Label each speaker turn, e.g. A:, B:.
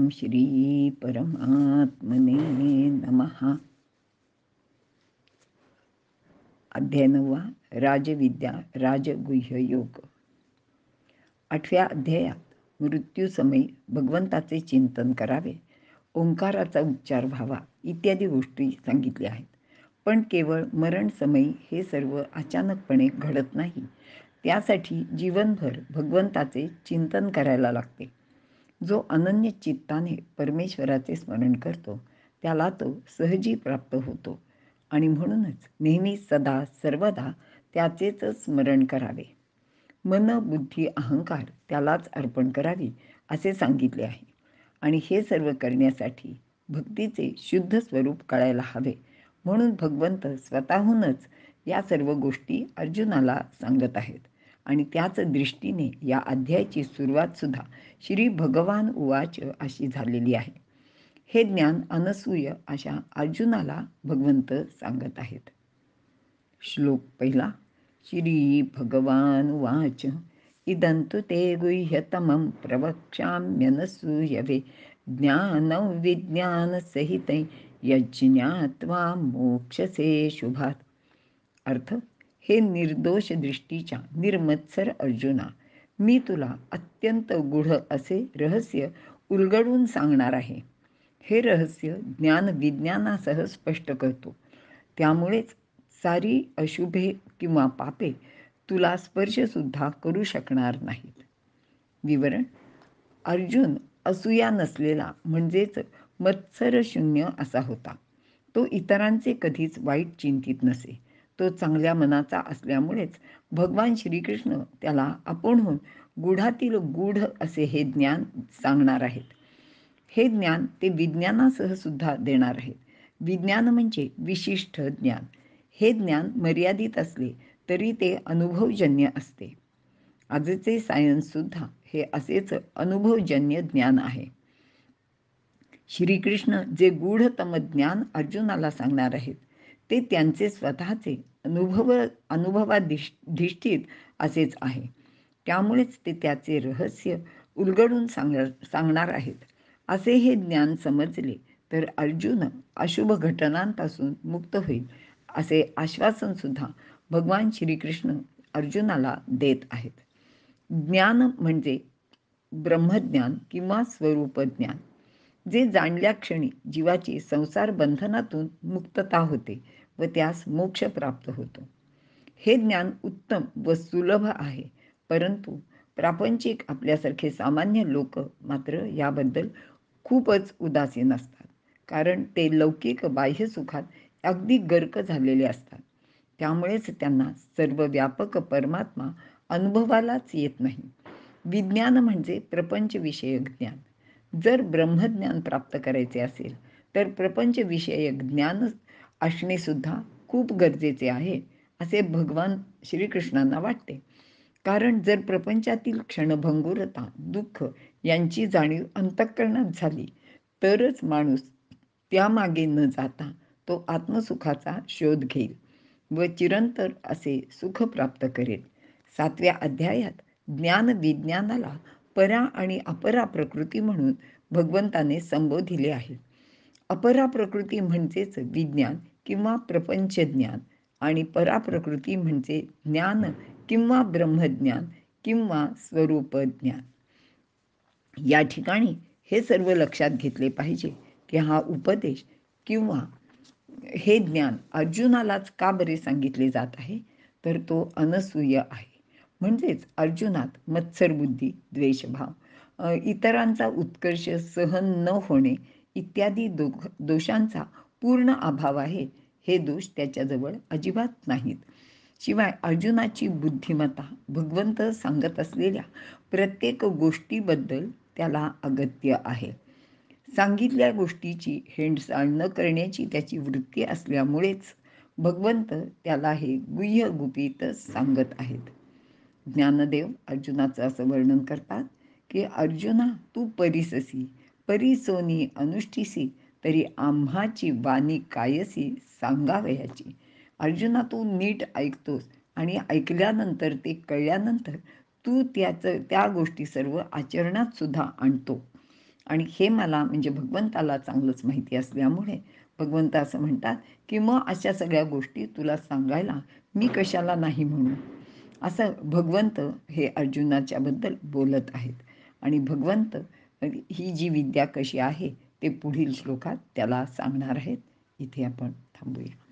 A: ओम श्री परमात्मने नमः. अध्याय 9. राजविद्या राजगुह्य योग. 8व्या अध्यायात मृत्यूसमयी भगवंताचे चिंतन करावे, ओंकाराचा उच्चार व्हावा इत्यादी गोष्टी सांगितल्या आहेत. पण केवळ मरणसमयी हे सर्व अचानकपणे घडत नाही. त्यासाठी जीवनभर भगवंताचे चिंतन करायला लागते. जो अनन्य चित्ताने परमेश्वराचे स्मरण करतो त्याला तो सहजी प्राप्त होतो आणि म्हणूनच नेहमी सदा सर्वदा त्याचेच स्मरण करावे. मन, बुद्धी, अहंकार त्यालाच अर्पण करावी असे सांगितले आहे. आणि हे सर्व करण्यासाठी भक्तीचे शुद्ध स्वरूप कळायला हवे. म्हणून भगवंत स्वतःहूनच या सर्व गोष्टी अर्जुनाला सांगत आहेत. आणि त्याच दृष्टीने या अध्यायाची सुरुवात सुद्धा श्री भगवान उवाच अशी झालेली आहे. हे ज्ञान अनसूय अशा अर्जुनाला भगवंत सांगत आहेत. श्लोक पहिला. श्री भगवान उवाच इदंतु ते गुह्यतमं प्रवक्ष्याम्यनसूयवे ज्ञानं विज्ञानसहितं यज्ञात्वा मोक्षसे शुभात. अर्थ. हे निर्दोष दृष्टीच्या निर्मत्सर अर्जुना, मी तुला अत्यंत गूढ असे रहस्य उलगडून सांगणार आहे. हे रहस्य ज्ञान विज्ञानासह स्पष्ट करतो. त्यामुळेच सारी अशुभे किंवा पापे तुला स्पर्शसुद्धा करू शकणार नाहीत. विवरण. अर्जुन असूया नसलेला म्हणजेच मत्सरशून्य असा होता. तो इतरांचे कधीच वाईट चिंतित नसे. तो चांगल्या मनाचा असल्यामुळेच भगवान श्रीकृष्ण त्याला आपणहून गूढातील गूढ असे हे ज्ञान सांगणार आहेत. हे ज्ञान ते विज्ञानासह सुद्धा देणार आहेत. विज्ञान म्हणजे विशिष्ट ज्ञान. हे ज्ञान मर्यादित असले तरी ते अनुभवजन्य असते. आजचे सायन्ससुद्धा हे असेच अनुभवजन्य ज्ञान आहे. श्रीकृष्ण जे गूढतम ज्ञान अर्जुनाला सांगणार आहेत ते त्यांचे स्वतःचे अनुभवाधिष्ठित असेच आहे. त्यामुळेच ते त्याचे रहस्य उलगडून सांगणार आहेत. असे हे ज्ञान समजले तर अर्जुन अशुभ घटनांपासून मुक्त होईल असे आश्वासनसुद्धा भगवान श्रीकृष्ण अर्जुनाला देत आहेत. ज्ञान म्हणजे ब्रह्मज्ञान किंवा स्वरूपज्ञान, जे जाणल्या क्षणी जीवाची संसार बंधनातून मुक्तता होते व त्यास मोक्ष प्राप्त होतो. हे ज्ञान उत्तम व सुलभ आहे, परंतु प्रापंचिक आपल्यासारखे सामान्य लोक मात्र याबद्दल खूपच उदासीन असतात. कारण ते लौकिक बाह्य सुखात अगदी गर्क झालेले असतात. त्यामुळेच त्यांना सर्व व्यापक परमात्मा अनुभवालाच येत नाही. विज्ञान म्हणजे प्रपंचविषयक ज्ञान. जर ब्रह्मज्ञान प्राप्त करायचे असेल तर प्रपंचविषयक ज्ञान असणे सुद्धा खूप गरजेचे आहे असे भगवान श्रीकृष्णांना वाटते. कारण जर प्रपंचातील क्षणभंगुरता, दुःख यांची जाणीव अंतःकरणात झाली तरच माणूस त्यामागे न जाता तो आत्मसुखाचा शोध घेईल व चिरंतर असे सुख प्राप्त करेल. 7व्या अध्यायात ज्ञान विज्ञानाला परा आणि अपरा प्रकृती म्हणून भगवंताने संबोधिले आहे. अपरा प्रकृती म्हणजेच विज्ञान किंवा प्रपंच ज्ञान आणि पराप्रकृती म्हणजे ज्ञान किंवा ब्रह्मज्ञान किंवा स्वरूप ज्ञान. या ठिकाणी हे सर्व लक्षात घेतले पाहिजे की हा उपदेश किंवा हे ज्ञान अर्जुनालाच का बरे सांगितले जात आहे, तर तो अनसूय आहे. म्हणजेच अर्जुनात मत्सरबुद्धी, द्वेषभाव, इतरांचा उत्कर्ष सहन न होणे इत्यादी दोषांचा पूर्ण अभाव आहे. हे दोष त्याच्याजवळ अजिबात नाहीत. शिवाय अर्जुनाची बुद्धिमत्ता भगवंत सांगत असलेल्या प्रत्येक गोष्टीबद्दल त्याला अगत्य आहे. सांगितल्या गोष्टीची हेळसांड न करण्याची त्याची वृत्ती असल्यामुळेच भगवंत त्याला हे गुह्य गुपित सांगत आहेत. ज्ञानदेव अर्जुनाचं असं वर्णन करतात की अर्जुना, तू परीससी, परीसोनी अनुष्ठिसी, तरी आम्हाची वाणी कायसी सांगावयाची. अर्जुना, तू नीट ऐकतोस आणि ऐकल्यानंतर ते कळल्यानंतर तू त्या गोष्टी सर्व आचरणात सुद्धा आणतो. आणि हे मला म्हणजे भगवंताला चांगलंच माहिती असल्यामुळे भगवंत असं म्हणतात की मग अशा सगळ्या गोष्टी तुला सांगायला मी कशाला नाही म्हणू. असं भगवंत हे अर्जुनाच्याबद्दल बोलत आहेत. आणि भगवंत ही जी विद्या कशी आहे ते पुढील श्लोकात त्याला सांगणार आहेत. इथे आपण थांबूया.